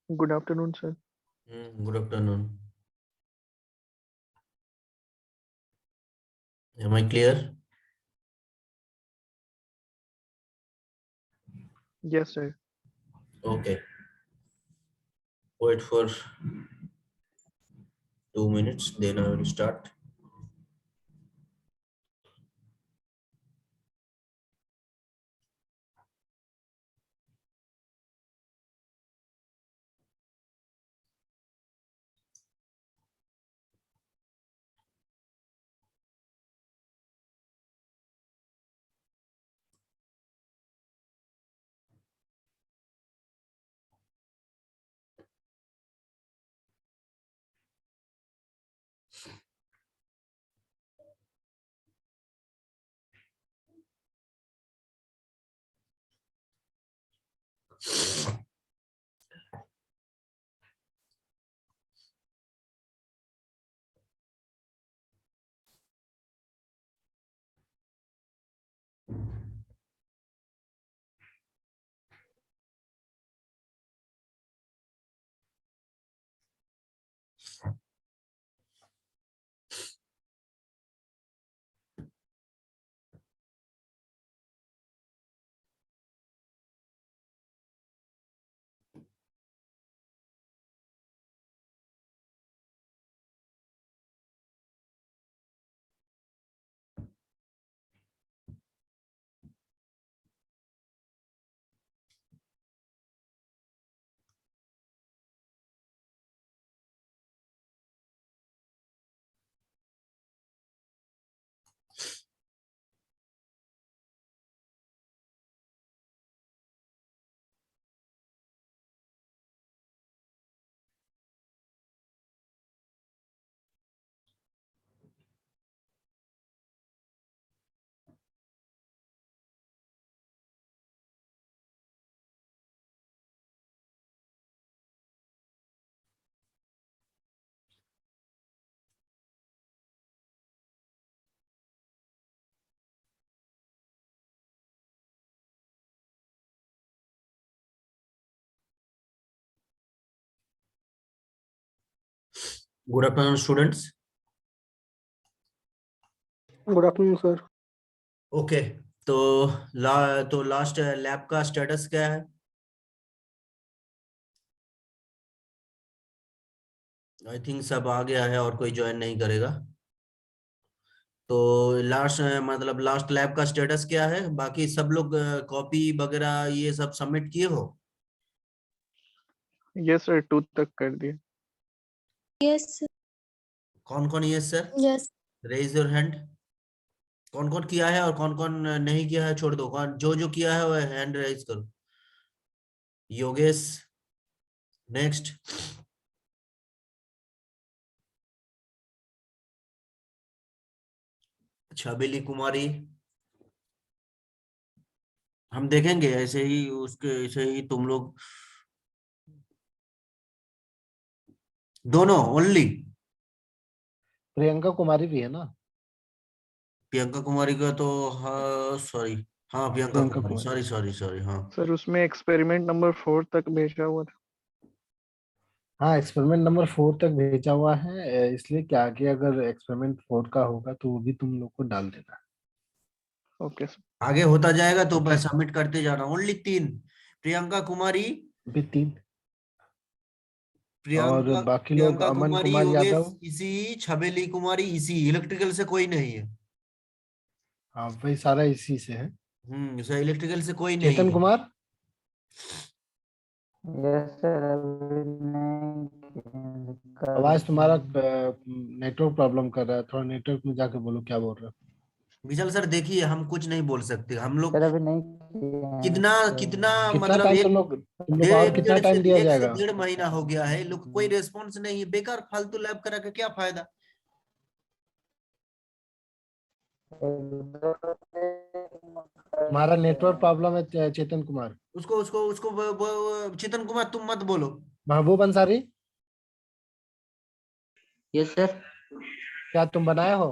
Good afternoon, sir. Good afternoon. Am I clear? Yes, sir. Okay. Wait for 2 minutes, then I will start. Good afternoon, students. Good afternoon, sir. Okay, तो last lab का status क्या है? I think सब आ गया है और कोई join नहीं करेगा। तो लास्ट मतलब लास्ट लैब का स्टेटस क्या है? बाकी सब लोग कॉपी वगैरह ये सब सबमिट किए हो? Yes, sir. 2 तक कर दिए। Yes, sir. कौन कौन yes sir? Yes. Raise your hand. कौन कौन किया है और कौन कौन नहीं किया है छोड़ दो। कौन जो जो किया है वो हैंड रेज करो। योगेश, नेक्स्ट। छबीली कुमारी। हम देखेंगे ऐसे ही उसके, ऐसे ही तुम लोग दोनों ओनली। प्रियंका कुमारी भी है ना? प्रियंका कुमारी का तो हाँ सॉरी, हाँ Priyanka Kumari, sorry sorry sorry. हाँ सर उसमें एक्सपेरिमेंट नंबर 4 तक भेजा हुआ था। हाँ, एक्सपेरिमेंट नंबर 4 तक भेजा हुआ है, इसलिए कि आगे अगर एक्सपेरिमेंट 4 का होगा तो वो भी तुम लोग को डाल देना। Okay sir. आगे होता जाएगा तो ओके। सबमिट करते जाना। ओनली 3, प्रियंका कुमारी, अभी 3 और प्रियंका बाकी लोग प्रियंका अमन कुमारी, कुमार योगेश यादव। इसी, छबेली कुमारी इसी। इलेक्ट्रिकल से कोई नहीं है। हाँ वही सारा इसी से है। सर इलेक्ट्रिकल से कोई नहीं चेतन है। कुमार, यस सर, अभी नहीं कर आवाज तुम्हारा नेटवर्क प्रॉब्लम कर रहा है, थोड़ा नेटवर्क में जाके बोलो क्या बोल रहे हो। विशाल सर देखिए, हम कुछ नहीं बोल सकते, हम लोग सर, अभी नहीं किए हैं कितना सर। कितना कितना मतलब टाइम एक तुम लोग को और कितना टाइम दिया एक से जाएगा? 1.5 महीना हो गया है, लोग कोई रेस्पॉन्स नहीं है, बेकार फालतू लैब करा के क्या फायदा। तुम्हारा नेटवर्क प्रॉब्लम है चेतन कुमार। उसको उसको उसको चेतन कुमार तुम मत बोलो। महबूब अंसारी, यस सर। क्या तुम बनाए हो?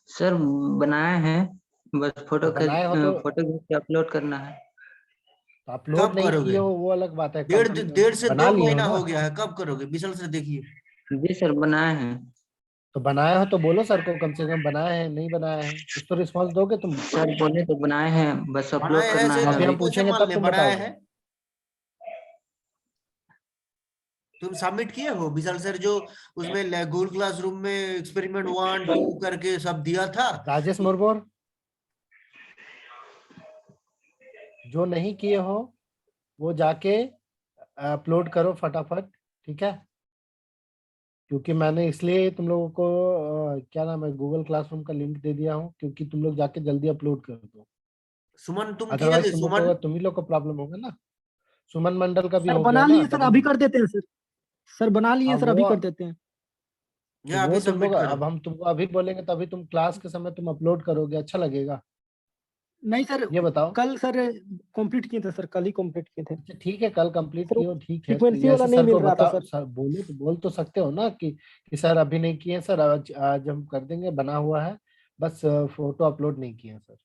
सर बनाए हैं, बस फोटो बनाए हो तो फोटो खींच के अपलोड करना है। अपलोड कब नहीं करोगे? किए हो वो अलग बात है, डेढ़ से बना दो लिए हो महीना ना? हो गया है, कब करोगे विशाल सर देखिए। जी सर बनाए हैं। तो बनाए हो तो बोलो सर को, कम से कम बनाए हैं नहीं बनाए हैं कुछ तो रिस्पांस दोगे तुम। सर बोले तो बनाए हैं, बस अपलोड बनाए हैं करना से है अभी तुम अभी। हम कैसे पूछेंगे मान तब ले तुम बनाए बताओगे। हैं? तुम सबमिट किए हो विशाल सर, जो उसमें गूगल क्लासरूम में एक्सपेरिमेंट 1 2 करके सब दिया था? राजेश मुर्मू, जो नहीं किए हो वो जाके अपलोड करो फटाफट, ठीक है? क्योंकि मैंने इसलिए तुम लोगों को क्या नाम है, गूगल क्लासरूम का लिंक दे दिया हूँ, क्योंकि तुम लोग जाके जल्दी अपलोड कर दो। सुमन तुम किए अदरवाइज थे? तुम लोग सुमन को, तुम ही लोग को प्रॉब्लम होगा ना। सुमन मंडल का भी सर हो गया बना ना लिए सर, डबल। अभी कर देते हैं सर। सर बना लिए हाँ सर, अभी वो, कर देते हैं। तो या वो अभी तुम लोग, सबमिट करो। अब हम तुमको अभी बोलेंगे तभी तुम क्लास के समय तुम अपलोड करोगे, अच्छा लगेगा? नहीं सर, ये बताओ। कल सर कंप्लीट किए थे सर, कल ही कंप्लीट किए थे अच्छा ठीक है, कल कंप्लीट सर। किए हो, ठीक है, तो फ्रीक्वेंसी ये वाला ऐसे नहीं सर मिल को रहा था बताओ, सर। सर बोलो तो बोल तो सकते हो ना कि सर अभी नहीं किए सर, आज आज हम कर देंगे, बना हुआ है, बस फोटो अपलोड नहीं किए हैं सर।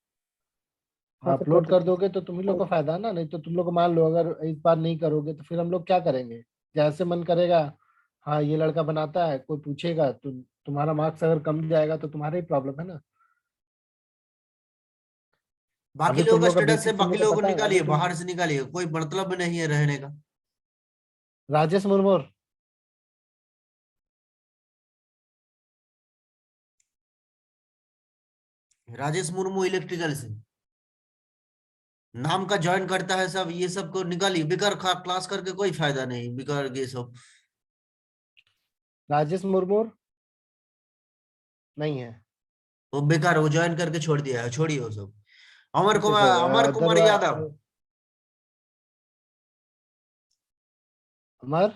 हाँ सर, कर अपलोड कर देते हैं। दोगे तो तुम ही लोग को फायदा है ना, नहीं तो तुम लोग को मान लो अगर इस बार नहीं करोगे तो फिर हम लोग क्या करेंगे? जैसे मन करेगा, हाँ ये लड़का बनाता है, कोई पूछेगा तो तुम्हारा मार्क्स अगर कम जाएगा तो तुम्हारा ही प्रॉब्लम है ना। बाकी अभी लोगों तुम का लोग का स्टेटस से बेसिक तुम बाकी लोग को लोगों को पता है, निकालिए, बाहर से निकालिए, कोई मतलब नहीं है रहने का। राजेश मुर्मू, राजेश मुर्मू इलेक्ट्रिकल से नाम का ज्वाइन करता है सब, ये सब को निकालिए, बेकार क्लास करके कोई फायदा नहीं, बेकार ये सब। राजेश मुर्मू नहीं है। वो बेकार, वो ज्वाइन करके छोड़ दिया है, छोड़िए वो सब। अमर ओके कुमार, सर, अमर कुमार यादव। अमर,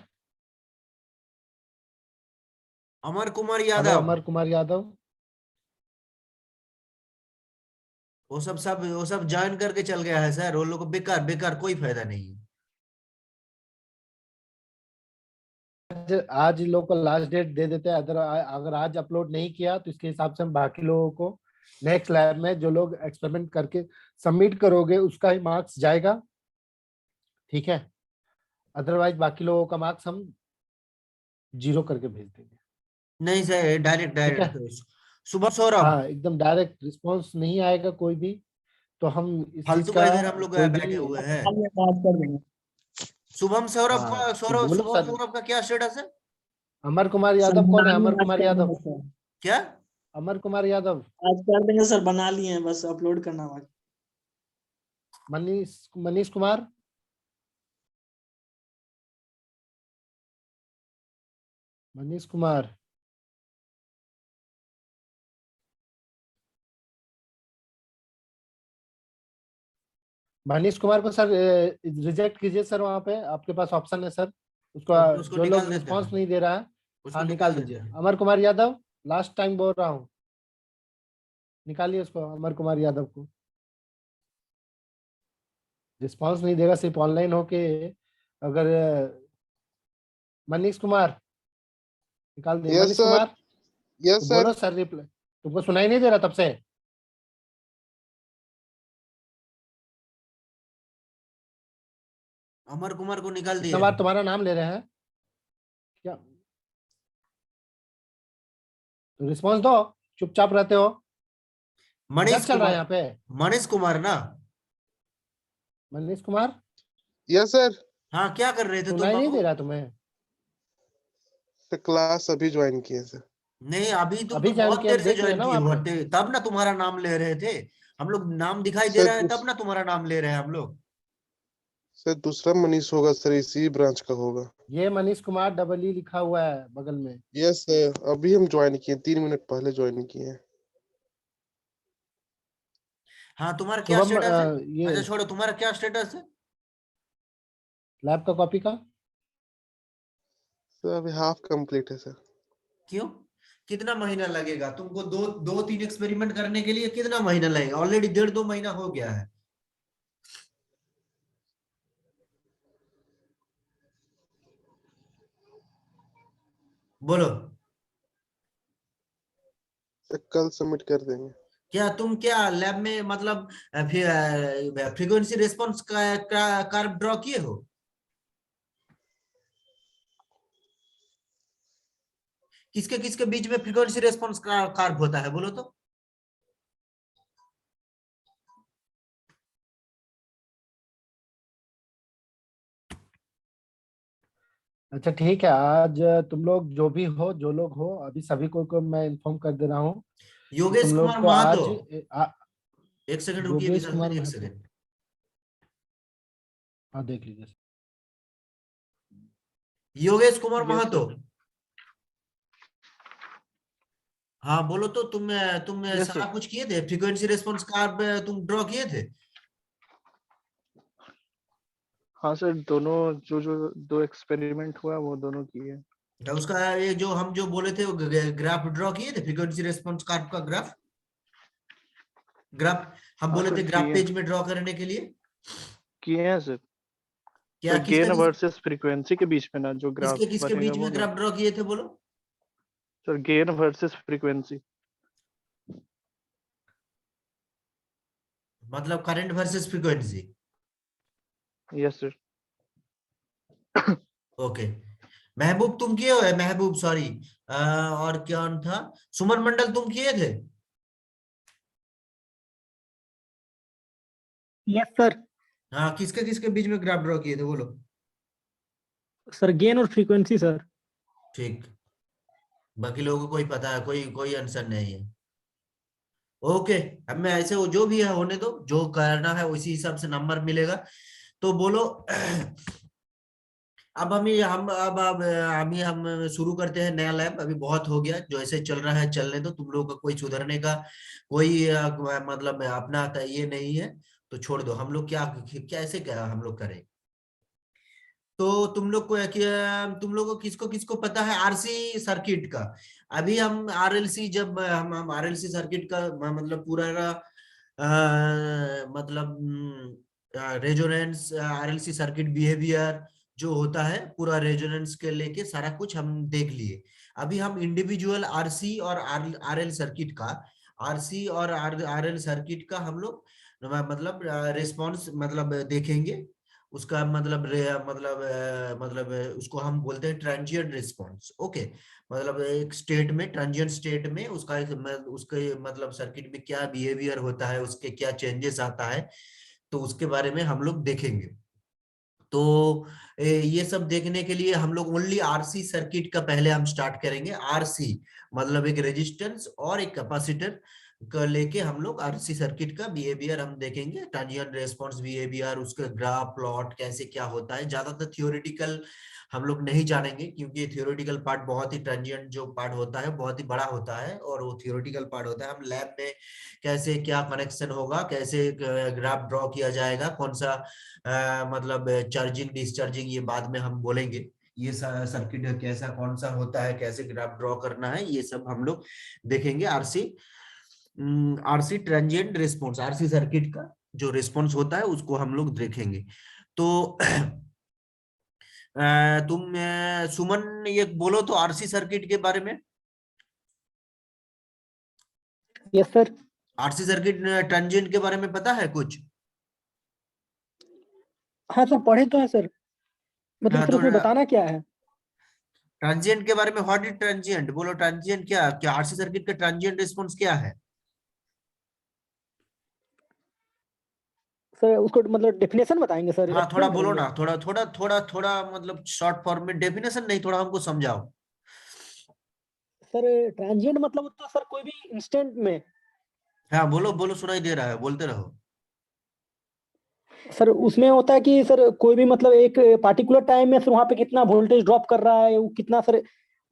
अमर कुमार हेलो यादव। अमर कुमार यादव। वो सब ज्वाइन करके चल गया है सर, वो लोग को बेकार बेकार कोई फायदा नहीं है। आज लोग को लास्ट डेट दे देते हैं, अगर आज अपलोड नहीं किया तो इसके हिसाब से हम बाकी लोगों को नेक्स्ट लैब में जो लोग एक्सपेरिमेंट करके सबमिट करोगे उसका ही मार्क्स जाएगा, ठीक है? अदरवाइज बाकी लोगों का मार्क्स हम 0 करके भेज देंगे, नहीं सर, डायरेक्ट ठीक है? डायरेक्ट। शुभम सौरभ। हाँ एकदम डायरेक्ट रिस्पॉन्स नहीं आएगा कोई भी, तो हम इस चीज फालतू का का इधर हम लोग कोई बैठे भी। हुए हैं। बात कर देंगे। शुभम सौरभ हाँ का तो बोलो शुभम सर, सौरभ का क्या स्टेटस है? अमर कुमार सर यादव कौन बना है? लिए, अमर आज कुमार कर यादव, देंगे सर। क्या? अमर कुमार यादव। आज कर देंगे सर, बना लिए हैं, बस अपलोड करना बाकी। मनीष मनीष कुमार, मनीष कुमार, मनीष कुमार को सर रिजेक्ट कीजिए सर, वहां पे आपके पास ऑप्शन है सर, उसका ओके, उसको जो निकाल लोग देते रिस्पांस हैं, नहीं दे रहा है। उसको हाँ निकाल निकाल देते दीजिए, हैं। अमर कुमार यादव, लास्ट टाइम बोल रहा हूँ, निकालिए उसको, अमर कुमार यादव को। रिस्पांस नहीं देगा सिर्फ ऑनलाइन होके, अगर मनीष कुमार निकाल दिए, यस मनीष सर। कुमार तो यस सर। बोलो सर रिप्लाई, तुमको सुनाई नहीं दे रहा तब से? अमर कुमार को निकाल इतना दिए बार हैं। तुम्हारा नाम ले रहे हैं क्या? तो रिस्पॉन्स दो, चुपचाप रहते हो, किधर मनीष चल रहा है कुमार, यहाँ पे? मनीष कुमार ना? Manish Kumar, yes sir. हाँ, क्या कर रहे थे तुम सुनाई नहीं बाबू? दे रहा तुम्हें? क्लास अभी ज्वाइन किए सर। नहीं, अभी तुम अभी तो ज्वाइन बहुत किया, देर से देख रहे ज्वाइन हैं ना किए वहाँ हो, पे। तब ना तुम्हारा नाम ले रहे थे हम लोग, नाम दिखाई दे सर रहा है दूस- तब ना तुम्हारा नाम ले रहे हैं हम लोग। सर दूसरा मनीष होगा सर, इसी ब्रांच का होगा। ये मनीष कुमार डबल ई लिखा हुआ है बगल में। यस सर, अभी हम ज्वाइन किए, 3 मिनट पहले ज्वाइन किए हैं। हाँ, तुम्हारा क्या शुभम स्टेटस है? ये अच्छा छोड़ो, तुम्हारा क्या स्टेटस है? लैब का कॉपी का। सर अभी हाफ कंप्लीट है सर। क्यों? कितना महीना लगेगा तुमको? दो तीन एक्सपेरिमेंट करने के लिए कितना महीना लगेगा? ऑलरेडी 1.5-2 महीना हो गया है। बोलो। सर कल सबमिट कर देंगे। क्या तुम क्या लैब में मतलब फ्रीक्वेंसी रेस्पॉन्स का कर्व ड्रॉ किए हो? किसके किसके बीच में फ्रीक्वेंसी रेस्पॉन्स का कर्व होता है, बोलो तो? अच्छा ठीक है, आज तुम लोग जो भी हो, जो लोग हो, अभी सभी को मैं इन्फॉर्म कर दे रहा हूँ कि योगेश तुम कुमार लोग को महातो, आज एक सेकंड रुकिए योगेश विशाल कुमार सर, एक महतो। सेकंड। हाँ देख लीजिए। योगेश कुमार Yes, महातो, sir. हाँ बोलो तो। तुम Yes, सारा sir. कुछ किए थे? फ्रीक्वेंसी रेस्पॉन्स कर्व तुम ड्रॉ किए थे? हाँ सर, दोनों जो जो दो एक्सपेरिमेंट हुआ वो दोनों किए। तो उसका ये जो हम जो बोले थे वो ग्राफ ड्रॉ किए थे, फ्रीक्वेंसी रेस्पॉन्स कर्व का ग्राफ। हम हाँ बोले सर, थे ग्राफ किए पेज में ड्रॉ करने के लिए। किए हैं सर। क्या तो गेन वर्सेस फ्रीक्वेंसी के बीच में ना जो ग्राफ किसके किसके बनेगा बीच वो में ना। ग्राफ ड्रॉ किए थे, बोलो? Sir gain versus frequency. मतलब current versus frequency. Yes sir. Okay. Mehboob तुम किए हो? महबूब सॉरी, और क्या था? सुमन मंडल तुम किए थे? Yes sir. हाँ, किसके किसके बीच में ग्राफ ड्रॉ किए थे, बोलो? सर गेन और फ्रीक्वेंसी सर। ठीक, बाकी लोगों को कोई पता है? कोई कोई आंसर नहीं है। ओके, अब मैं ऐसे वो जो भी है होने दो, जो करना है उसी हिसाब से नंबर मिलेगा। तो बोलो। अब हम शुरू करते हैं नया लैब। अभी बहुत हो गया, जो ऐसे चल रहा है चलने दो। तुम लोगों का कोई सुधरने का कोई मतलब अपना ये नहीं है, तो छोड़ दो। हम लोग क्या कैसे क्या हम लोग करें? तो तुम लोग को किसको किसको पता है आरसी सर्किट का? अभी हम आरएलसी, जब हम आरएलसी सर्किट का मतलब पूरा मतलब रेजोनेंस आरएलसी सर्किट बिहेवियर जो होता है, पूरा रेजोनेंस के लेके सारा कुछ हम देख लिए। अभी हम इंडिविजुअल आरसी और आरएल सर्किट का, आरसी और आरएल सर्किट का हम लोग मतलब रिस्पॉन्स मतलब देखेंगे। उसका मतलब उसको हम बोलते हैं ट्रांजिएंट रिस्पॉन्स। ओके, मतलब एक स्टेट में, ट्रांजिएंट स्टेट में उसका उसके मतलब सर्किट में क्या बिहेवियर होता है, उसके क्या चेंजेस आता है, तो उसके बारे में हम लोग देखेंगे। तो ये सब देखने के लिए हम लोग ओनली आरसी सर्किट का पहले हम स्टार्ट करेंगे। आरसी मतलब एक रेजिस्टेंस और एक कैपेसिटर का लेके हम लोग आरसी सर्किट का बिहेवियर हम देखेंगे। ट्रांजिएंट रेस्पॉन्स बिहेवियर, उसका ग्राफ प्लॉट कैसे क्या होता है। ज्यादातर थियोरेटिकल हम लोग नहीं जानेंगे, क्योंकि थियोरेटिकल पार्ट बहुत ही, ट्रांजिएंट जो पार्ट होता है बहुत ही बड़ा होता है और वो थियोरेटिकल पार्ट होता है। हम लैब में कैसे क्या कनेक्शन होगा, कैसे ग्राफ ड्रॉ किया जाएगा, कौन सा मतलब चार्जिंग डिस्चार्जिंग, ये बाद में हम बोलेंगे। ये सर्किट कैसा कौन सा होता है, कैसे ग्राफ ड्रॉ करना है, ये सब हम लोग देखेंगे। RC transient response, RC circuit का जो रिस्पॉन्स होता है उसको हम लोग देखेंगे। तो तुम सुमन ये बोलो तो आरसी सर्किट के बारे में। Yes sir. RC circuit transient के बारे में पता है कुछ? हाँ सर, पढ़े तो है सर। मतलब हाँ, सर तो उसमें बताना क्या है? ट्रांजिएंट के बारे में, व्हाट इज ट्रांजिएंट, बोलो। ट्रांजिएंट क्या क्या आरसी सर्किट का ट्रांजिएंट रिस्पॉन्स क्या है? सर उसको मतलब डेफिनेशन बताएंगे सर, हाँ, थोड़ा एक्सप्लेन बोलो करेंगे? ना, थोड़ा मतलब शॉर्ट फॉर्म में, डेफिनेशन नहीं, थोड़ा हमको समझाओ। सर ट्रांजिएंट मतलब तो सर कोई भी इंस्टेंट में। हाँ बोलो बोलो, सुनाई दे रहा है, बोलते रहो। सर उसमें होता है कि सर कोई भी मतलब एक पार्टिकुलर टाइम में सर वहाँ पे कितना वोल्टेज ड्रॉप कर रहा है, वो कितना सर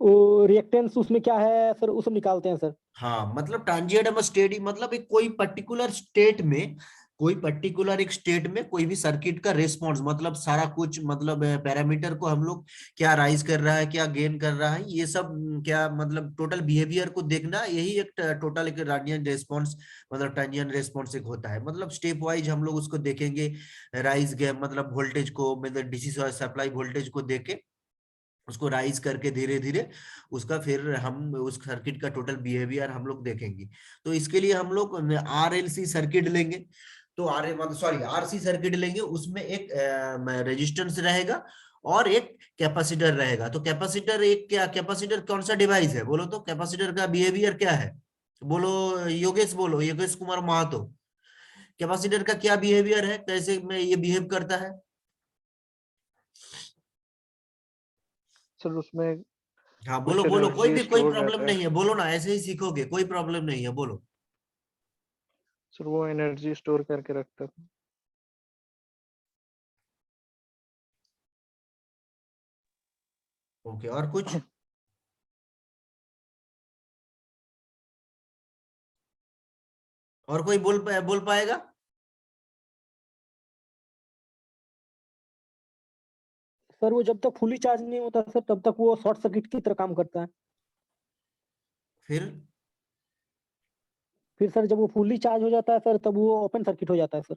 वो रिएक्टेंस उसमें क्या है सर, वो सब निकालते हैं सर। हाँ मतलब ट्रांजिएंट स्टेट मतलब एक कोई पर्टिकुलर स्टेट में, कोई पर्टिकुलर एक स्टेट में कोई भी सर्किट का रिस्पॉन्स, मतलब सारा कुछ, मतलब पैरामीटर को हम लोग क्या राइज कर रहा है, क्या गेन कर रहा है, ये सब क्या मतलब टोटल बिहेवियर को देखना, यही एक टोटल एक ट्रांजिएंट रिस्पॉन्स, मतलब ट्रांजिएंट रिस्पॉन्स एक होता है। मतलब स्टेप वाइज हम लोग उसको देखेंगे, राइज गए मतलब वोल्टेज को, मतलब डीसी सप्लाई वोल्टेज को देके उसको राइज करके धीरे धीरे उसका फिर हम उस सर्किट का टोटल बिहेवियर हम लोग देखेंगे। तो इसके लिए हम लोग आरएलसी सर्किट लेंगे, तो आरसी सर्किट लेंगे, उसमें एक रेजिस्टेंस रहेगा और एक कैपेसिटर रहेगा। तो कैपेसिटर एक क्या, कैपेसिटर कौन सा डिवाइस है बोलो तो, कैपेसिटर का बिहेवियर क्या है बोलो, योगेश बोलो, योगेश कुमार महातो, कैपेसिटर का क्या बिहेवियर है, कैसे में ये बिहेव करता है? सर उसमें हाँ बोलो कुछ बोलो, कोई एनर्जी भी कोई स्टोर प्रॉब्लम रहता है। नहीं है, बोलो ना, ऐसे ही सीखोगे, कोई प्रॉब्लम नहीं है, बोलो। सर वो एनर्जी स्टोर करके रखता था। ओके, और कुछ? और कोई बोल पाएगा? सर वो जब तक फुली चार्ज नहीं होता सर तब तक वो शॉर्ट सर्किट की तरह काम करता है। फिर फिर सर जब वो फुली चार्ज हो जाता है सर तब वो ओपन सर्किट हो जाता है सर।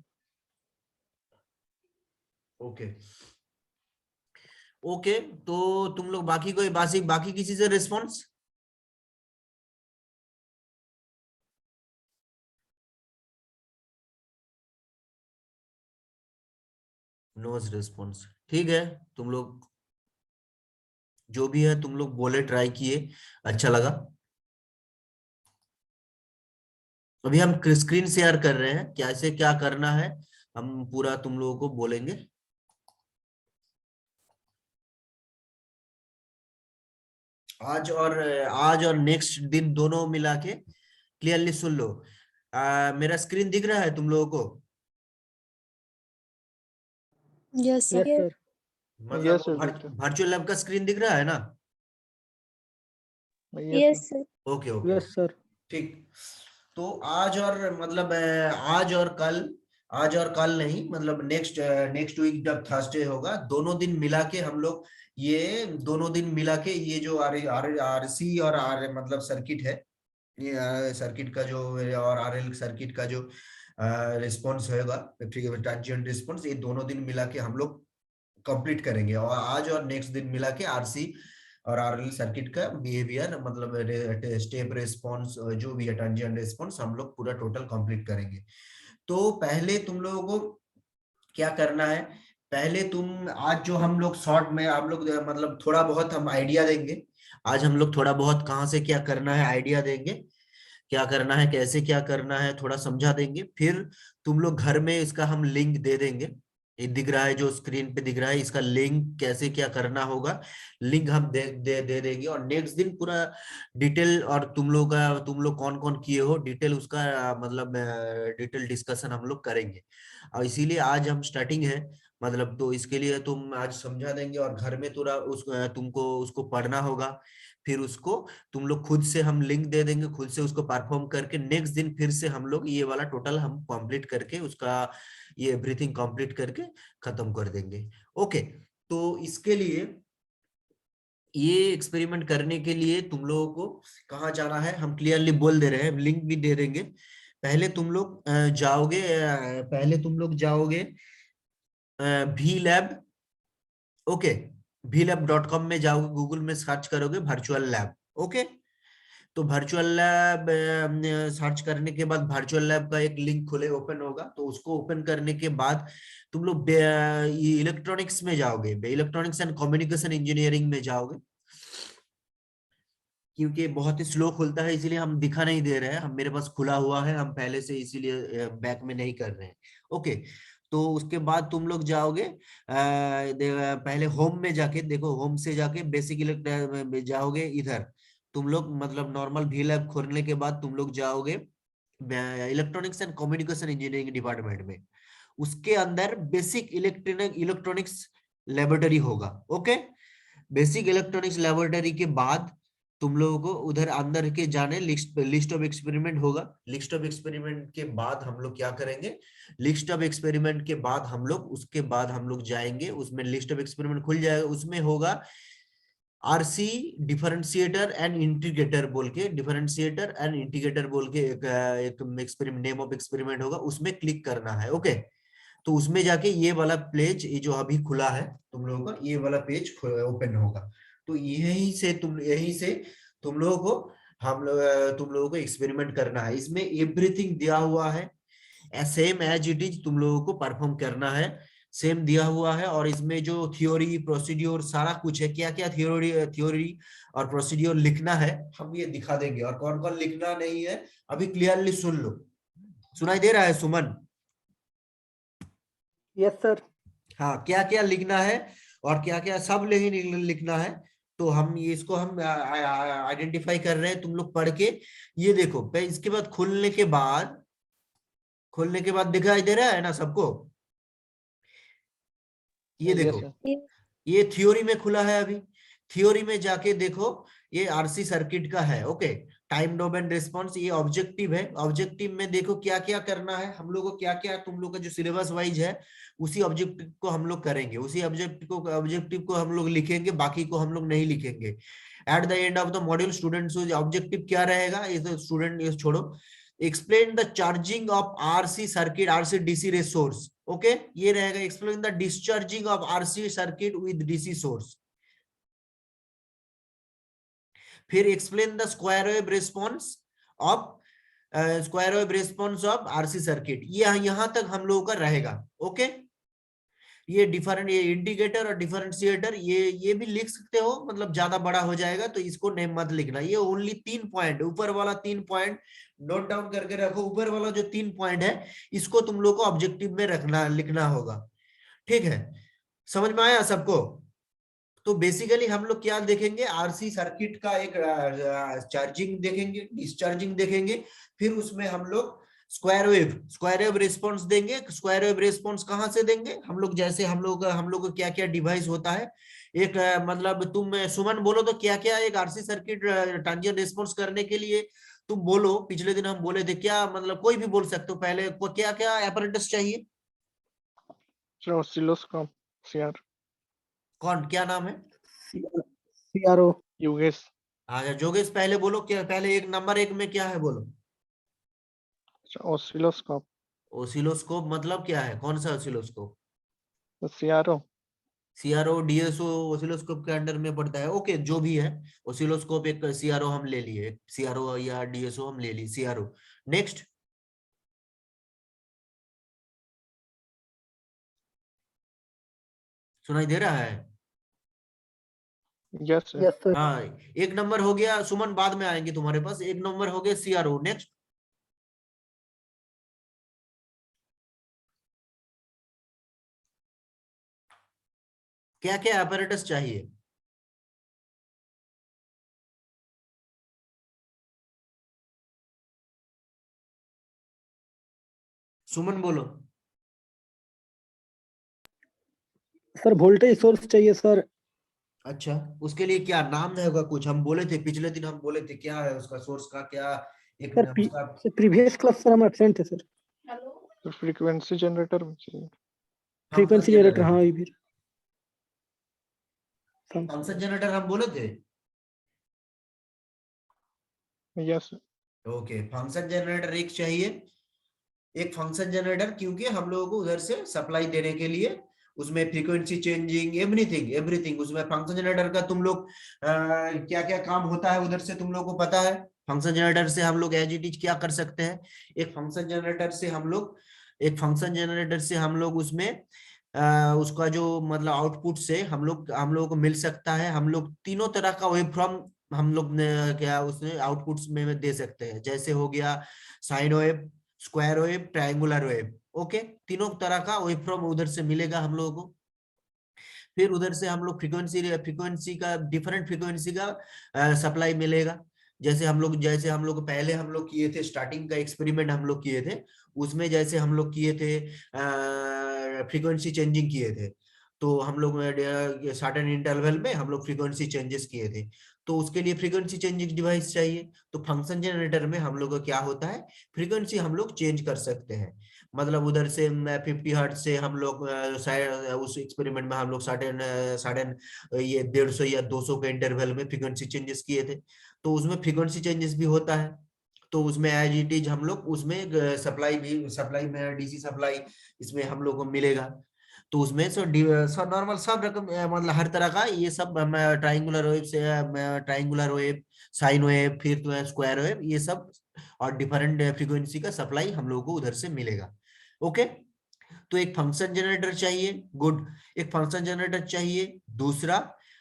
ओके ओके, तो तुम लोग बाकी कोई बाकी किसी से रिस्पॉन्स? नो रिस्पॉन्स, ठीक है। तुम लोग जो भी है तुम लोग बोले, ट्राई किए, अच्छा लगा। अभी हम स्क्रीन शेयर कर रहे हैं, कैसे क्या करना है हम पूरा तुम लोगों को बोलेंगे। आज और नेक्स्ट दिन दोनों मिला के क्लियरली सुन लो। मेरा स्क्रीन दिख रहा है तुम लोगों को? Yes, yes sir. सर। मतलब यस सर दिख रहा वर्चुअल लैब का स्क्रीन दिख रहा है ना? है। Yes, sir. Okay okay yes sir. ठीक। तो आज और मतलब आज और कल नहीं, मतलब नेक्स्ट वीक जब थर्सडे होगा, दोनों दिन मिला के हम लोग, ये दोनों दिन मिला के ये जो आरसी और आर मतलब सर्किट है, ये सर्किट का जो और आरएल सर्किट का जो रिस्पॉन्स होगा, ट्रांजिएंट रिस्पॉन्स, ये दोनों दिन मिला के हम लोग कंप्लीट करेंगे। और आज और नेक्स्ट दिन मिला के आरसी और आरएल सर्किट का बिहेवियर, मतलब स्टेप रिस्पॉन्स जो भी है, ट्रांजिएंट रिस्पॉन्स, हम लोग पूरा टोटल कंप्लीट करेंगे। तो पहले तुम लोगों को क्या करना है, पहले तुम आज जो हम लोग शॉर्ट में आप लोग मतलब थोड़ा बहुत हम आइडिया देंगे। आज हम लोग थोड़ा बहुत कहाँ से क्या करना है आइडिया देंगे, क्या करना है, कैसे क्या करना है, थोड़ा समझा देंगे। फिर तुम लोग घर में इसका हम लिंक दे देंगे, ये दिख रहा है जो स्क्रीन पे दिख रहा है, इसका लिंक कैसे क्या करना होगा, लिंक हम दे देंगे। और नेक्स्ट दिन पूरा डिटेल, और तुम लोग कौन कौन किए हो डिटेल उसका मतलब डिटेल डिस्कशन हम लोग करेंगे। और इसीलिए आज हम स्टार्टिंग है, मतलब तो इसके लिए तुम आज समझा देंगे, और घर में थोड़ा तुमको उसको पढ़ना होगा। फिर उसको तुम लोग खुद से हम लिंक दे देंगे, खुद से उसको परफॉर्म करके नेक्स्ट दिन फिर से हम लोग ये वाला टोटल हम कंप्लीट करके उसका ये एवरीथिंग कंप्लीट करके खत्म कर देंगे। ओके, तो इसके लिए ये एक्सपेरिमेंट करने के लिए तुम लोगों को कहाँ जाना है हम क्लियरली बोल दे रहे हैं, लिंक भी दे देंगे। पहले तुम लोग जाओगे वी लैब, ओके, vlab.com में जाओगे, गूगल में सर्च करोगे वर्चुअल लैब, ओके। तो वर्चुअल लैब सर्च करने के बाद वर्चुअल लैब का एक लिंक खुले ओपन होगा, तो उसको ओपन करने के बाद तुम लोग इलेक्ट्रॉनिक्स में जाओगे, इलेक्ट्रॉनिक्स एंड कम्युनिकेशन इंजीनियरिंग में जाओगे। क्योंकि बहुत ही स्लो खुलता है इसीलिए हम दिखा नहीं दे रहे हैं, हम मेरे पास खुला हुआ है, हम पहले से इसीलिए बैक में नहीं कर रहे हैं। ओके, तो उसके बाद तुम लोग जाओगे पहले होम में जाके देखो, होम से जाके बेसिक इलेक्ट्रॉनिक जाओगे इधर, तुम लोग मतलब नॉर्मल भी लैब खोलने के बाद तुम लोग जाओगे electronics and communication engineering department में। उसके अंदर बेसिक इलेक्ट्रॉनिक्स लेबोरेटरी होगा। ओके, बेसिक इलेक्ट्रॉनिक्स लेबोरेटरी के बाद तुम लोगों को उधर अंदर के जाने लिस्ट ऑफ एक्सपेरिमेंट होगा। लिस्ट ऑफ एक्सपेरिमेंट के बाद हम लोग क्या करेंगे, लिस्ट ऑफ एक्सपेरिमेंट के बाद हम लोग उसके बाद हम लोग जाएंगे, उसमें लिस्ट ऑफ एक्सपेरिमेंट खुल जाएगा, उसमें होगा आरसी डिफरेंशिएटर एंड इंटीग्रेटर बोल के, डिफरेंशिएटर एंड इंटीग्रेटर बोल के एक एक्सपेरिमेंट, नेम ऑफ एक्सपेरिमेंट होगा, उसमें क्लिक करना है। ओके, तो उसमें जाके ये वाला पेज, ये जो अभी खुला है तुम लोगों का, ये वाला पेज ओपन होगा। तो यहीं से तुम लोगों को तुम लोगों को एक्सपेरिमेंट करना है। इसमें एवरीथिंग दिया हुआ है, सेम एज इट इज तुम लोगों को परफॉर्म करना है, सेम दिया हुआ है। और इसमें जो थ्योरी प्रोसीड्योर सारा कुछ है, क्या क्या थ्योरी और प्रोसीड्योर लिखना है हम ये दिखा देंगे, और कौन कौन लिखना नहीं है अभी क्लियरली सुन लो। सुनाई दे रहा है सुमन? Yes sir. हाँ, क्या क्या लिखना है और क्या क्या सब लिखना है, तो हम ये इसको हम आइडेंटिफाई कर रहे हैं, तुम लोग पढ़ के ये देखो। इसके बाद खुलने के बाद दिखाई दे रहा है ना सबको? ये देखो, ये थ्योरी में खुला है अभी। थ्योरी में जाके देखो, ये आरसी सर्किट का है। ओके, टाइम डोमेन रिस्पॉन्स, ये ऑब्जेक्टिव है। ऑब्जेक्टिव में देखो क्या क्या करना है हम लोग को, क्या क्या तुम लोग का जो सिलेबस वाइज है उसी ऑब्जेक्टिव को हम लोग करेंगे, उसी ऑब्जेक्टिव को हम लोग लिखेंगे, बाकी को हम लोग नहीं लिखेंगे। At the end of the module students objective क्या रहेगा, स्टूडेंट ये छोड़ो, explain the charging of RC circuit, RC DC रे सोर्स। ओके, ये रहेगा explain the discharging of RC circuit with DC source. फिर explain the square wave response of RC circuit. ये यहां तक हम लोगों का रहेगा। ओके, ये इंडिकेटर और डिफरेंशिएटर ये भी लिख सकते हो, मतलब ज्यादा बड़ा हो जाएगा तो इसको नेम मत लिखना। ये ओनली 3 पॉइंट, ऊपर वाला 3 पॉइंट नोट डाउन करके रखो। ऊपर वाला जो 3 पॉइंट है इसको तुम लोग को ऑब्जेक्टिव में लिखना होगा। ठीक है, समझ में आया सबको? तो बेसिकली हम लोग क्या देखेंगे, आरसी सर्किट का एक चार्जिंग देखेंगे, डिस्चार्जिंग देखेंगे, फिर उसमें हम लोग स्क्वायर वेव रिस्पॉन्स देंगे। स्क्वायर वेव रिस्पॉन्स कहां से देंगे हम लोग, जैसे हम लोग को क्या क्या डिवाइस होता है, एक मतलब तुम सुमन बोलो तो क्या क्या एक आरसी सर्किट ट्रांजिएंट रिस्पॉन्स करने के लिए तुम बोलो। पिछले दिन हम बोले थे, क्या मतलब कोई भी बोल सकते हो, पहले को क्या क्या एपरेटस चाहिए? Oscilloscope, CR. कौन, क्या नाम है? सीआरओ। योगेश। अच्छा जोगेश, पहले बोलो क्या, पहले एक नंबर 1 में क्या है बोलो? ऑसिलोस्कोप। ओसिलोस्कोप मतलब क्या है, कौन सा oscilloscope? CRO. CRO DSO oscilloscope के अंडर में पड़ता है। ओके, जो भी है ओसिलोस्कोप एक सीआरओ हम ले लिए, सीआरओ या डीएसओ हम ले लिए, सीआरओ। नेक्स्ट, सुनाई दे रहा है? Yes yes sir. हाँ, एक नंबर हो गया सुमन, बाद में आएंगे तुम्हारे पास। एक नंबर हो गया सीआरओ। नेक्स्ट, क्या क्या apparatus चाहिए? सुमन बोलो। सर वोल्टेज सोर्स चाहिए सर। अच्छा, उसके लिए क्या नाम होगा कुछ? हम बोले थे पिछले दिन, हम बोले थे क्या है उसका सोर्स का क्या एक सर उसका प्रीवियस क्लास सर हम एब्सेंट थे सर। तो फ्रीक्वेंसी जनरेटर में चाहिए। फ्रीक्वेंसी जनरेटर, हाँ ये भी। फंक्शन जनरेटर हम बोले थे। यस। ओके, फंक्शन जनरेटर एक चाहिए, एक फंक्शन जनरेटर, क्योंकि हम लोगों को उधर से सप्लाई देने के लिए उसमें फ्रीक्वेंसी चेंजिंग एवरीथिंग उसमें फंक्शन जनरेटर का तुम लोग क्या क्या काम होता है उधर से तुम लोग को पता है। फंक्शन जनरेटर से हम लोग एज इट इज क्या कर सकते हैं, एक फंक्शन जनरेटर से हम लोग उसमें उसका जो मतलब आउटपुट से हम लोगों को मिल सकता है। हम लोग तीनों तरह का वेव फॉर्म हम लोग क्या उसमें आउटपुट्स में दे सकते हैं, जैसे हो गया sine wave, square wave, triangular wave. Okay, तीनों तरह का वेव फॉर्म उधर से मिलेगा हम लोगों को। फिर उधर से हम लोग फ्रीक्वेंसी का डिफरेंट फ्रीक्वेंसी का सप्लाई मिलेगा। जैसे हम लोग पहले हम लोग किए थे, स्टार्टिंग का एक्सपेरिमेंट हम लोग किए थे, उसमें जैसे हम लोग किए थे फ्रीक्वेंसी चेंजिंग किए थे, तो हम लोग सर्टेन इंटरवल में हम लोग फ्रीक्वेंसी चेंजेस किए थे, तो उसके लिए फ्रीक्वेंसी चेंजिंग डिवाइस चाहिए। तो फंक्शन जनरेटर में हम लोग का क्या होता है, फ्रीक्वेंसी हम लोग चेंज कर सकते हैं। मतलब उधर से 50 हर्ट्ज से हम लोग उस एक्सपेरिमेंट में हम लोग साढ़े ये 150 या 200 के इंटरवल में फ्रीक्वेंसी चेंजेस किए थे, तो उसमें फ्रीक्वेंसी चेंजेस भी होता है। तो उसमें एज इट इज हम लोग उसमें सप्लाई में डीसी सप्लाई इसमें हम लोग को मिलेगा। तो उसमें सब नॉर्मल सब रकम मतलब हर तरह का ये सब ट्राइंगुलर वेव से ट्राइंगुलर वेव, साइन वेव, फिर तो स्क्वायर वेव, ये सब और डिफरेंट फ्रीक्वेंसी का सप्लाई हम लोगों को उधर से मिलेगा। ओके, तो एक फंक्शन जनरेटर चाहिए, गुड, एक फंक्शन जनरेटर चाहिए। दूसरा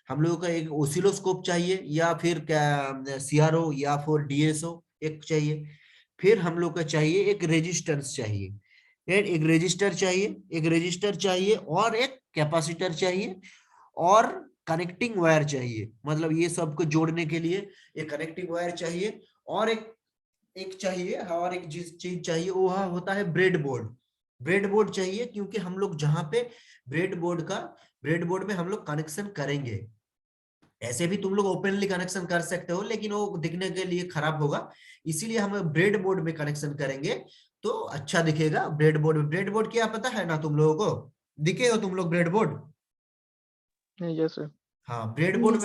हम लोगों का एक ओसिलोस्कोप चाहिए या फिर सीआरओ या फिर डीएसओ एक चाहिए। फिर हम लोग का चाहिए एक रेजिस्टेंस चाहिए, एक रजिस्टर चाहिए और एक कैपेसिटर चाहिए और कनेक्टिंग वायर चाहिए। मतलब ये सबको जोड़ने के लिए एक कनेक्टिंग वायर चाहिए और एक चाहिए और एक जिस चीज चाहिए वो होता है ब्रेड बोर्ड चाहिए, क्योंकि हम लोग जहां पे ब्रेड बोर्ड में हम लोग कनेक्शन करेंगे। ऐसे भी तुम लोग ओपनली कनेक्शन कर सकते हो, लेकिन वो दिखने के लिए खराब होगा, इसीलिए हम ब्रेड बोर्ड में कनेक्शन करेंगे तो अच्छा दिखेगा। ब्रेड बोर्ड क्या पता है ना तुम लोगों को, दिखे हो तुम लोग ब्रेड बोर्ड? Yes sir. हाँ, ब्रेड बोर्ड Yes,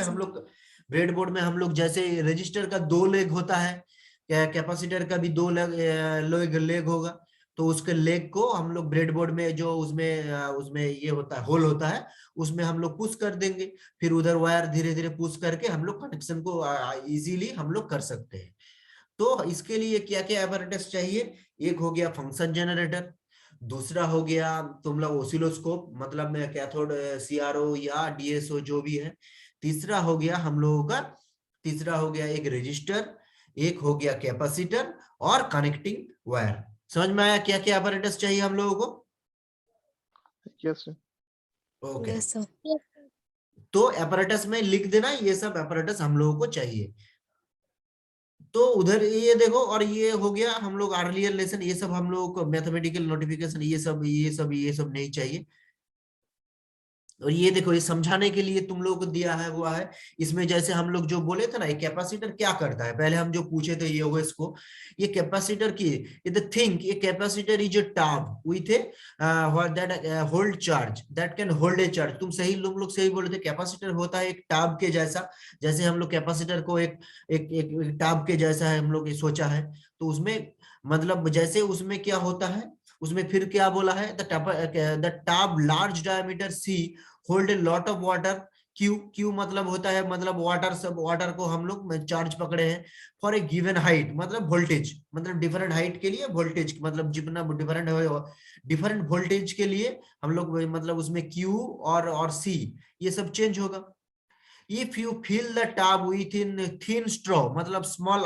में हम लोग जैसे रजिस्टर का 2 लेग होता है, कैपेसिटर का भी 2 लेग होगा, तो उसके लेग को हम लोग ब्रेड बोर्ड में जो उसमें ये होता है, होल होता है, उसमें हम लोग पुश कर देंगे। फिर उधर वायर धीरे धीरे पुश करके हम लोग कनेक्शन को इजीली हम लोग कर सकते हैं। तो इसके लिए क्या क्या एपरेटस चाहिए, एक हो गया फंक्शन जनरेटर, दूसरा हो गया तुम लोग ओसिलोस्कोप, मतलब कैथोड सीआरओ या डीएसओ जो भी है, तीसरा हो गया एक रजिस्टर, एक हो गया कैपेसिटर और कनेक्टिंग वायर। समझ में आया क्या क्या एपरेटस चाहिए हम लोगों को? Yes sir. Okay, yes, sir. तो एपरेटस में लिख देना ये सब एपरेटस हम लोगों को चाहिए। तो उधर ये देखो, और ये हो गया हम लोग अर्लियर लेसन, ये सब हम लोगों को मैथमेटिकल नोटिफिकेशन ये सब नहीं चाहिए। और ये देखो, ये समझाने के लिए तुम लोगों को दिया है हुआ है। इसमें जैसे हम लोग जो बोले थे ना, ये कैपेसिटर क्या करता है, पहले हम जो पूछे थे ये होगा इसको, ये कैपेसिटर की ये capacitor is a tab with hold charge that can hold a charge. तुम लोग सही बोले थे, कैपेसिटर होता है एक टैब के जैसा। जैसे हम लोग कैपेसिटर को एक टैब के जैसा है हम लोग ये सोचा है, तो उसमें मतलब जैसे उसमें क्या होता है, उसमें फिर क्या बोला है, the tab large diameter see hold a lot of water. क्यू मतलब होता है, मतलब वाटर को हम लोग चार्ज पकड़े हैं फॉर ए गिवन हाइट, मतलब वोल्टेज, मतलब डिफरेंट हाइट के लिए वोल्टेज, मतलब जितना डिफरेंट वोल्टेज के लिए हम लोग मतलब उसमें क्यू और सी ये सब चेंज होगा। If you fill the tab with in thin straw, मतलब स्मॉल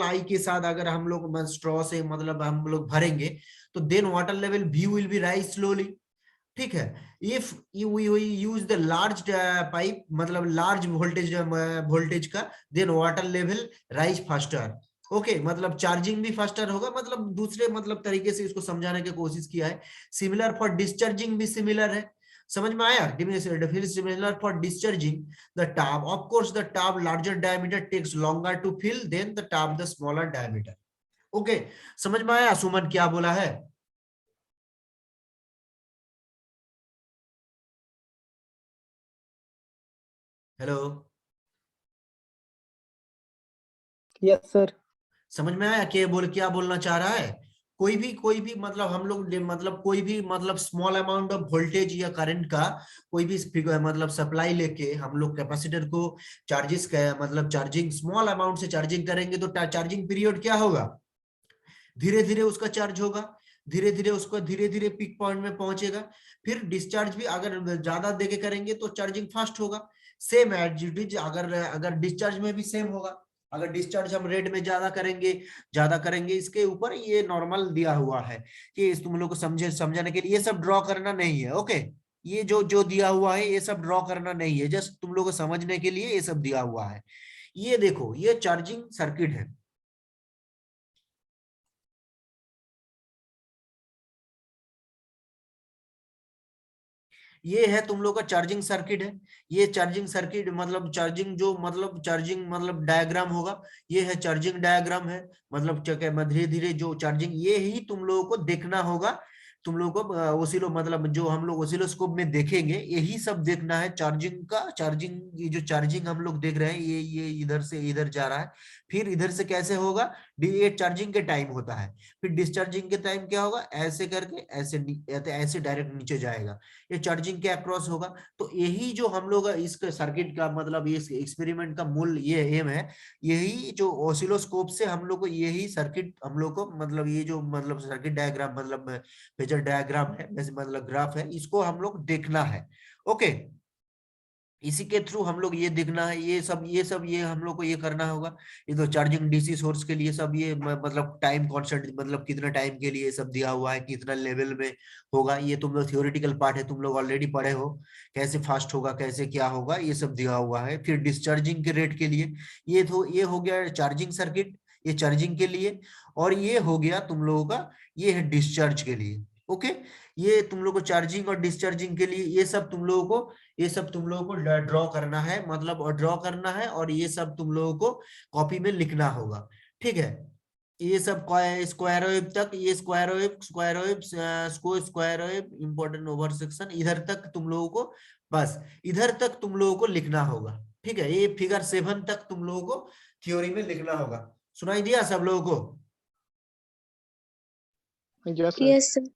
आई के साथ अगर हम लोग स्ट्रॉ से मतलब हम लोग भरेंगे, तो देन वाटर लेवल भी विल बी राइज स्लोली। ठीक है, if we use the large pipe, मतलब लार्ज वोल्टेज का, then water level rise faster. Okay, मतलब चार्जिंग भी फास्टर होगा, मतलब दूसरे मतलब तरीके से इसको समझाने की कोशिश किया है। सिमिलर फॉर डिस्चार्जिंग भी सिमिलर है, समझ में आया? Similar for discharging the tab, of course the tab larger diameter takes longer to fill than the tab the smaller diameter. Okay, समझ में आया सुमन क्या बोला है? Hello, yes sir. समझ में आया क्या बोलना चाह रहा है? कोई भी मतलब हम लोग मतलब कोई भी मतलब स्मॉल अमाउंट ऑफ वोल्टेज या करंट का कोई भी मतलब सप्लाई लेके हम लोग कैपेसिटर को चार्जेस मतलब चार्जिंग स्मॉल अमाउंट से चार्जिंग करेंगे, तो चार्जिंग पीरियड क्या होगा, धीरे धीरे उसका चार्ज होगा, धीरे धीरे पीक पॉइंट में पहुंचेगा। फिर डिस्चार्ज भी अगर ज्यादा देके करेंगे तो चार्जिंग फास्ट होगा। सेम एज इट इज अगर डिस्चार्ज में भी सेम होगा। अगर डिस्चार्ज हम रेट में ज्यादा करेंगे, इसके ऊपर ये नॉर्मल दिया हुआ है कि तुम लोग को समझाने के लिए, ये सब ड्रॉ करना नहीं है। ओके, ये जो जो दिया हुआ है ये सब ड्रॉ करना नहीं है, जस्ट तुम लोगों को समझने के लिए ये सब दिया हुआ है। ये देखो ये चार्जिंग सर्किट है, ये है तुम लोग का चार्जिंग सर्किट है। ये चार्जिंग सर्किट मतलब चार्जिंग जो मतलब चार्जिंग मतलब डायग्राम होगा, ये है चार्जिंग डायग्राम है, मतलब क्या धीरे धीरे जो चार्जिंग, ये ही तुम लोगों को देखना होगा। तुम लोगों को ओसिलो मतलब जो हम लोग ओसिलोस्कोप में देखेंगे यही सब देखना है चार्जिंग का। चार्जिंग ये जो चार्जिंग हम लोग देख रहे हैं ये इधर से इधर जा रहा है, फिर इधर से कैसे होगा, ये चार्जिंग के टाइम होता है, फिर डिस्चार्जिंग के टाइम क्या होगा, ऐसे करके ऐसे ऐसे डायरेक्ट नीचे जाएगा, ये चार्जिंग के अक्रॉस होगा। तो यही जो हम लोग इस सर्किट का मतलब इस एक्सपेरिमेंट का मूल ये एम है, यही जो ऑसिलोस्कोप से हम लोग को यही सर्किट हम लोग को मतलब ये जो मतलब सर्किट डायग्राम मतलब फेजर डायग्राम है मतलब ग्राफ है, इसको हम लोग देखना है। ओके, इसी के थ्रू हम लोग ये देखना है, ये हम लोग को ये करना होगा। ये तो चार्जिंग डीसी सोर्स के लिए सब ये मतलब टाइम कांस्टेंट मतलब कितना टाइम के लिए सब दिया हुआ है, कितना लेवल में होगा, ये तुम लोग थियोरेटिकल पार्ट है, तुम लोग ऑलरेडी पढ़े हो, कैसे फास्ट होगा कैसे क्या होगा ये सब दिया हुआ है। फिर डिस्चार्जिंग के रेट के लिए ये हो गया चार्जिंग सर्किट, ये चार्जिंग के लिए, और ये हो गया तुम लोगों का ये है डिस्चार्ज के लिए। ओके, ये तुम लोग को चार्जिंग और डिस्चार्जिंग के लिए ये सब तुम लोगों को ड्रॉ करना है, मतलब और ड्रॉ करना है, और ये सब तुम लोगों को कॉपी में लिखना होगा। ठीक है, ये सब स्क्वायर वेव तक, ये square wave important over section इधर तक तुम लोगों को, बस इधर तक तुम लोगों को लिखना होगा। ठीक है, ये फिगर 7 तक तुम लोगों को थ्योरी में लिखना होगा। सुनाई दिया सब लोगों को? Yes sir. Yes sir.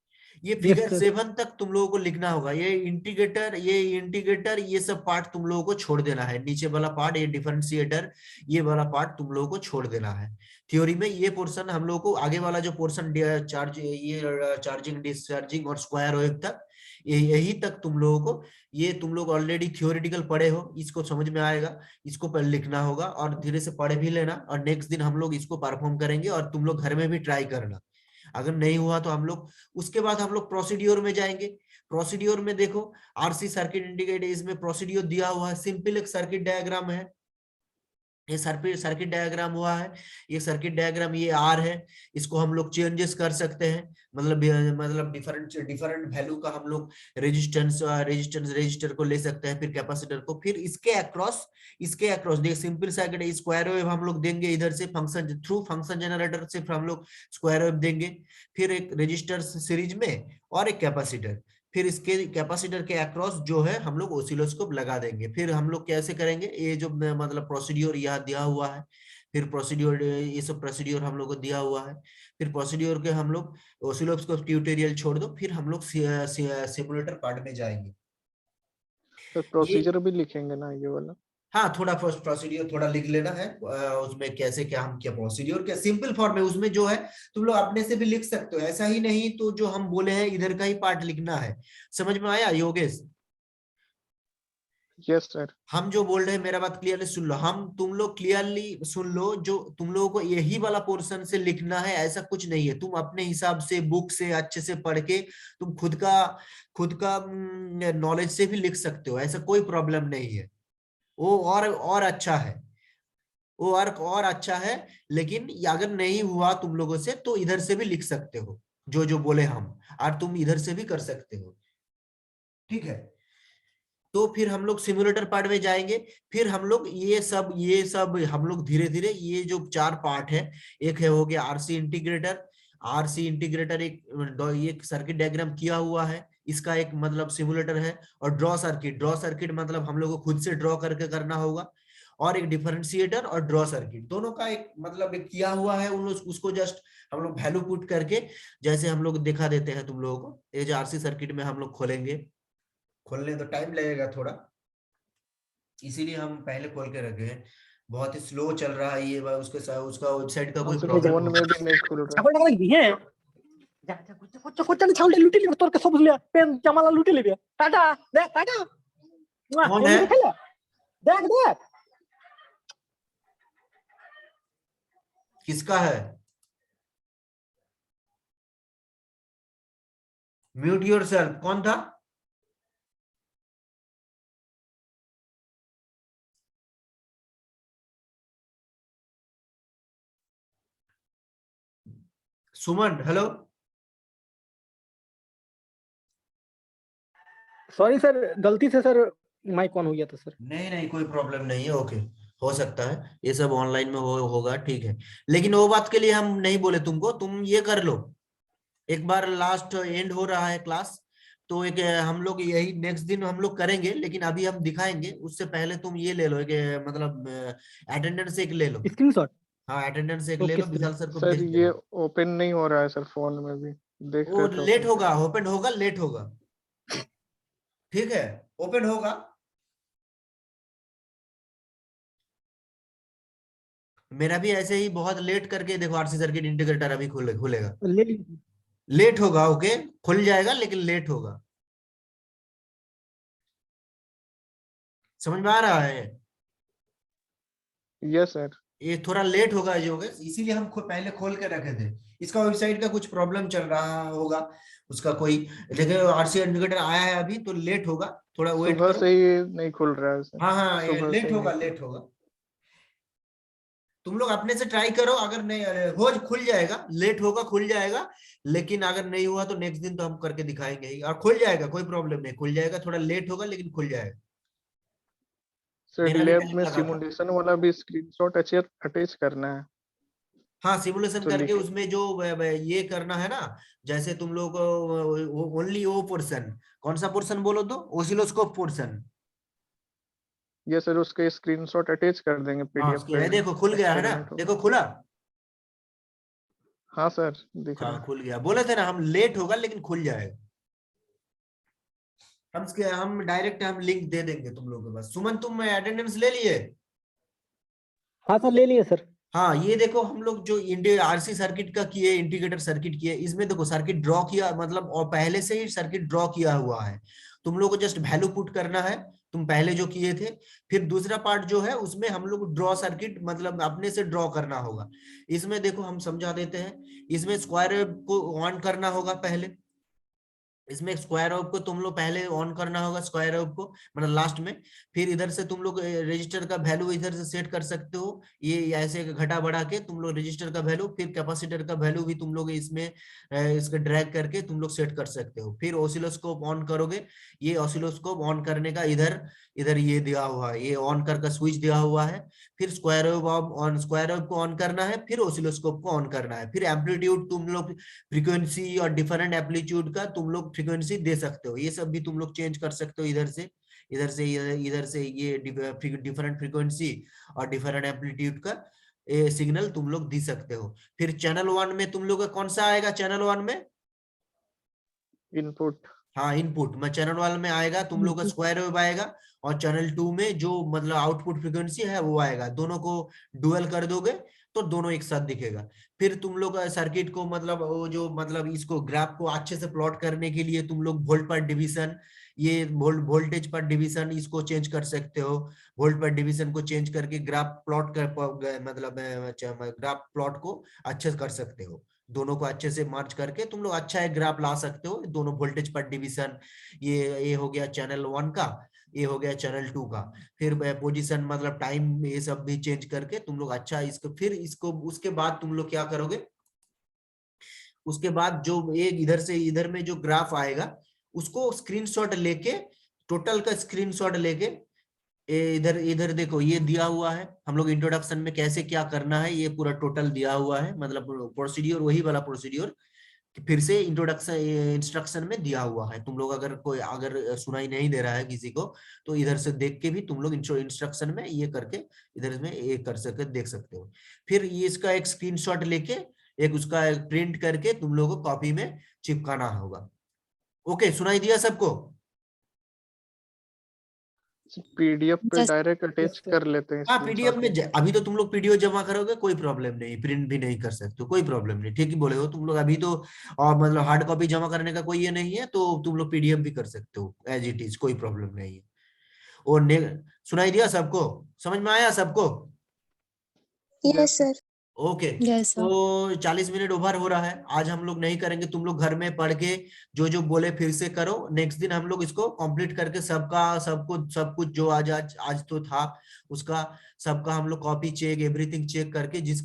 ये फिगर 7 तक तुम लोगों को लिखना होगा। ये इंटीग्रेटर ये सब पार्ट तुम लोगों को छोड़ देना है, नीचे वाला पार्ट ये डिफरेंशिएटर ये वाला पार्ट तुम लोगों को छोड़ देना है। थ्योरी में ये पोर्शन हम लोगों को आगे वाला जो पोर्शन चार्जिंग डिस्चार्जिंग और स्क्वायर वेव तक यही तक तुम लोगों को, ये तुम लोग ऑलरेडी थियोरेटिकल पढ़े हो, इसको समझ में आएगा, इसको पहले लिखना होगा और धीरे से पढ़ भी लेना, और नेक्स्ट दिन हम लोग इसको परफॉर्म करेंगे और तुम लोग घर में भी ट्राई करना। अगर नहीं हुआ तो हम लोग उसके बाद हम लोग प्रोसीड्योर में जाएंगे। प्रोसीड्योर में देखो आरसी सर्किट इंडिकेटर, इसमें प्रोसीड्योर दिया हुआ है, सिंपल एक सर्किट डायग्राम है, ये सर्किट डायग्राम हुआ है, ये सर्किट डायग्राम ये आर है, इसको हम लोग चेंजेस कर सकते हैं, मतलब डिफरेंट वैल्यू का हम लोग रेजिस्टर को ले सकते हैं, फिर कैपेसिटर को, फिर इसके अक्रॉस देखिए सिंपल सर्किट स्क्वायर वेव हम लोग देंगे, इधर से फंक्शन थ्रू फंक्शन जनरेटर से हम लोग स्क्वायर वेव देंगे, फिर एक रेजिस्टर सीरीज में और एक कैपेसिटर, फिर इसके कैपेसिटर के अक्रॉस जो है हम लोग ऑसिलोस्कोप लगा देंगे। फिर हम लोग कैसे करेंगे, ये जो मतलब प्रोसीड्योर यहाँ दिया हुआ है, फिर प्रोसीड्योर ये सब प्रोसीड्योर हम लोग को दिया हुआ है, फिर प्रोसीड्योर के हम लोग ऑसिलोस्कोप ट्यूटोरियल छोड़ दो, फिर हम लोग सिमुलेटर पार्ट में जाएंगे। तो प्रोसीजर भी लिखेंगे ना ये वाला? हाँ, थोड़ा फर्स्ट प्रोसीड्योर थोड़ा लिख लेना है, उसमें कैसे क्या हम क्या प्रोसीड्योर क्या सिंपल फॉर्म में, उसमें जो है तुम लोग अपने से भी लिख सकते हो, ऐसा ही नहीं तो जो हम बोले हैं इधर का ही पार्ट लिखना है। समझ में आया योगेश? Yes sir. हम जो बोल रहे हैं मेरा बात क्लियरली सुन लो, तुम लोग क्लियरली सुन लो, जो तुम लोगों को यही वाला पोर्शन से लिखना है, ऐसा कुछ नहीं है, तुम अपने हिसाब से बुक से अच्छे से पढ़ के तुम खुद का नॉलेज से भी लिख सकते हो, ऐसा कोई प्रॉब्लम नहीं है। वो और अच्छा है, वो और अच्छा है, लेकिन अगर नहीं हुआ तुम लोगों से तो इधर से भी लिख सकते हो, जो जो बोले हम, और तुम इधर से भी कर सकते हो। ठीक है, तो फिर हम लोग सिमुलेटर पार्ट में जाएंगे, फिर हम लोग ये सब हम लोग धीरे धीरे ये जो 4 पार्ट है, एक है हो गया आरसी इंटीग्रेटर एक सर्किट डायग्राम किया हुआ है, इसका एक मतलब सिमुलेटर है, और ड्रॉ सर्किट मतलब हम लोग को खुद से ड्रॉ करके करना होगा, और एक डिफरेंशिएटर और ड्रॉ सर्किट दोनों का एक मतलब एक किया हुआ है, उसको जस्ट हम लोग वैल्यू पुट करके जैसे हम लोग दिखा देते हैं तुम लोगों को। ये जो आरसी सर्किट में हम लोग खोलने तो टाइम लगेगा थोड़ा, इसीलिए हम पहले खोल के रखे हैं, बहुत ही स्लो चल रहा है ये, उसका वेबसाइट का कोई प्रॉब्लम फोन में भी नहीं खुल रहा। ছাগল টাগল দিয়ে যা যা কুচ্চা কুচ্চা ছাউলে লুটি লিবে তোর কে সব লিয়া পেন জামালা লুটি লিবে টাটা দেখ টাটা कौन है? देख देख किसका है? Mute yourself. कौन था? सुमन हेलो। सॉरी सर, गलती से सर माइक ऑन हो गया था सर। नहीं नहीं कोई प्रॉब्लम नहीं है, ओके हो सकता है, ये सब ऑनलाइन में होगा, ठीक है। लेकिन वो बात के लिए हम नहीं बोले तुमको, तुम ये कर लो एक बार, लास्ट एंड हो रहा है क्लास, तो एक हम लोग यही नेक्स्ट दिन हम लोग करेंगे, लेकिन अभी हम दिखाएंगे, उससे पहले तुम ये ले लो एक मतलब अटेंडेंस एक ले लो। स्क्रीनशॉट। हाँ अटेंडेंस एक ले ओके लो, सर। विशाल सर को सर भेज ये देना। ओपन नहीं हो रहा है सर, फोन में भी देख वो रहे थे लेट open होगा, ओपन होगा, लेट होगा, ठीक है, ओपन होगा। मेरा भी ऐसे ही बहुत लेट करके देखो, आरसी सर्किट इंटीग्रेटर अभी खुलेगा, ले लीजिए। लेट होगा, ओके खुल जाएगा लेकिन लेट होगा, समझ में आ रहा है? Yes sir. ये थोड़ा लेट होगा जो होगा, इसीलिए हम पहले खोल के रखे थे। इसका वेबसाइट का कुछ प्रॉब्लम चल रहा होगा, उसका कोई, देखिए आरसी इंडिकेटर आया है अभी तो लेट होगा, थोड़ा वेट सुबह करो। से ही नहीं खुल रहा है सर। हाँ हाँ सुबह से लेट ही होगा, नहीं लेट होगा। तुम लोग अपने से ट्राई करो, अगर नहीं हो खुल जाएगा, लेट होगा खुल जाएगा, लेकिन अगर नहीं हुआ तो नेक्स्ट दिन तो हम करके दिखाएंगे ही, और खुल जाएगा, कोई प्रॉब्लम नहीं, खुल जाएगा, थोड़ा लेट होगा लेकिन खुल जाएगा। सर मेरा भी लैब टाइम में लगा था। सिमुलेशन वाला भी स्क्रीनशॉट अटैच करना है। हाँ सिमुलेशन तो करके लिख उसमें जो ये करना है ना, जैसे तुम लोग ओनली वो पोर्शन, कौन सा पोर्शन बोलो तो, ओसिलोस्कोप पोर्शन। ये सर उसके स्क्रीनशॉट अटैच कर देंगे हाँ पीडीएफ उसकी है, देखो पे। खुल गया है ना, एक्सपेरिमेंट होगा। देखो खुला। हाँ सर दिख रहा हाँ है। खुल गया, बोले थे ना हम लेट होगा लेकिन खुल जाएगा। हम डायरेक्ट हम लिंक दे देंगे तुम लोगों के पास। सुमन तुम अटेंडेंस ले लिए? हाँ सर ले लिए सर। हाँ ये देखो हम लोग जो इंडिया आरसी सर्किट का किए, इंटीग्रेटर सर्किट किए, इसमें देखो सर्किट ड्रॉ किया, मतलब और पहले से ही सर्किट ड्रॉ किया हुआ है, तुम लोग को जस्ट वैल्यू पुट करना है, तुम पहले जो किए थे। फिर दूसरा पार्ट जो है उसमें हम लोग ड्रॉ सर्किट मतलब अपने से ड्रॉ करना होगा। इसमें देखो हम समझा देते हैं, इसमें स्क्वायर वेव को ऑन करना होगा पहले, इसमें स्क्वायर वेव को तुम लोग पहले ऑन करना होगा, स्क्वायर वेव को मतलब लास्ट में। फिर इधर से तुम लोग रजिस्टर का वैल्यू इधर से सेट कर सकते हो, ये ऐसे घटा बढ़ा के तुम लोग रजिस्टर का वैल्यू, फिर कैपेसिटर का वैल्यू भी तुम लोग इसमें इसका ड्रैग करके तुम लोग सेट कर सकते हो। फिर ऑसिलोस्कोप ऑन करोगे, ये ऑसिलोस्कोप ऑन करने का इधर इधर ये दिया हुआ है, ये ऑन कर स्विच दिया हुआ है। फिर square wave on, square wave को ऑन करना है, फिर ऑसिलोस्कोप को ऑन करना है। फिर एम्पलीट्यूड तुम लोग फ्रीक्वेंसी और डिफरेंट एम्पलीट्यूड का तुम लोग फ्रीक्वेंसी दे सकते हो, ये सब भी तुम लोग चेंज कर सकते हो, इधर से इधर से इधर से ये डिफरेंट फ्रीक्वेंसी और डिफरेंट एम्पलीट्यूड का सिग्नल तुम लोग दे सकते हो। फिर चैनल 1 में तुम लोग का कौन सा आएगा, चैनल 1 में इनपुट। हाँ इनपुट में चैनल 1 में आएगा तुम लोग का स्क्वायर वेव आएगा, और चैनल 2 में जो मतलब आउटपुट फ्रीक्वेंसी है वो आएगा, दोनों को डुअल कर दोगे तो दोनों एक साथ दिखेगा। फिर तुम लोग सर्किट को मतलब वो जो मतलब इसको ग्राफ को अच्छे से प्लॉट करने के लिए तुम लोग वोल्ट पर डिवीजन, ये वोल्टेज पर डिवीजन इसको चेंज कर सकते हो, वोल्ट पर डिवीजन को चेंज करके ग्राफ प्लॉट कर मतलब ग्राफ प्लॉट को अच्छे से कर सकते हो, दोनों को अच्छे से मर्ज करके तुम लोग अच्छा एक ग्राफ ला सकते हो, दोनों वोल्टेज पर डिवीजन। ये हो गया चैनल 1 का, ये हो गया चैनल 2 का। फिर पोजीशन मतलब टाइम ये सब भी चेंज करके तुम लोग अच्छा इसको, फिर इसको उसके बाद तुम लोग क्या करोगे, उसके बाद जो एक इधर से इधर में जो ग्राफ आएगा उसको स्क्रीनशॉट लेके, टोटल का स्क्रीनशॉट लेके इधर इधर देखो ये दिया हुआ है, हम लोग इंट्रोडक्शन में कैसे क्या करना है ये पूरा टोटल दिया हुआ है, मतलब प्रोसीड्यूर वही वाला प्रोसीड्यूर फिर से इंट्रोडक्शन इंस्ट्रक्शन में दिया हुआ है। तुम लोग अगर कोई अगर सुनाई नहीं दे रहा है किसी को तो इधर से देख के भी तुम लोग इंस्ट्रक्शन में ये करके इधर में ये कर सकते देख सकते हो। फिर ये इसका एक स्क्रीनशॉट लेके एक उसका प्रिंट करके तुम लोगों को कॉपी में चिपकाना होगा। ओके सुनाई दिया सबको? पीडीएफ पे Just- डायरेक्ट अटैच कर लेते हैं हाँ पीडीएफ में स्क्रीनशॉट। अभी तो तुम लोग पीडीएफ जमा करोगे कोई प्रॉब्लम नहीं, प्रिंट भी नहीं कर सकते कोई प्रॉब्लम नहीं, ठीक ही बोले हो तुम लोग अभी तो, और मतलब हार्ड कॉपी जमा करने का कोई ये नहीं है, तो तुम लोग पीडीएफ भी कर सकते हो एज इट इज, कोई प्रॉब्लम नहीं है। और सुनाई दिया सबको, समझ में आया सबको? Yes, sir. Okay Yes, sir. तो 40 मिनट ओवर हो रहा है, आज हम लोग नहीं करेंगे, तुम लोग घर में पढ़ के जो जो बोले फिर से करो, नेक्स्ट दिन हम लोग इसको कंप्लीट करके सब कुछ जो आज तो था उसका सबका हम लोग कॉपी चेक एवरीथिंग चेक करके जिस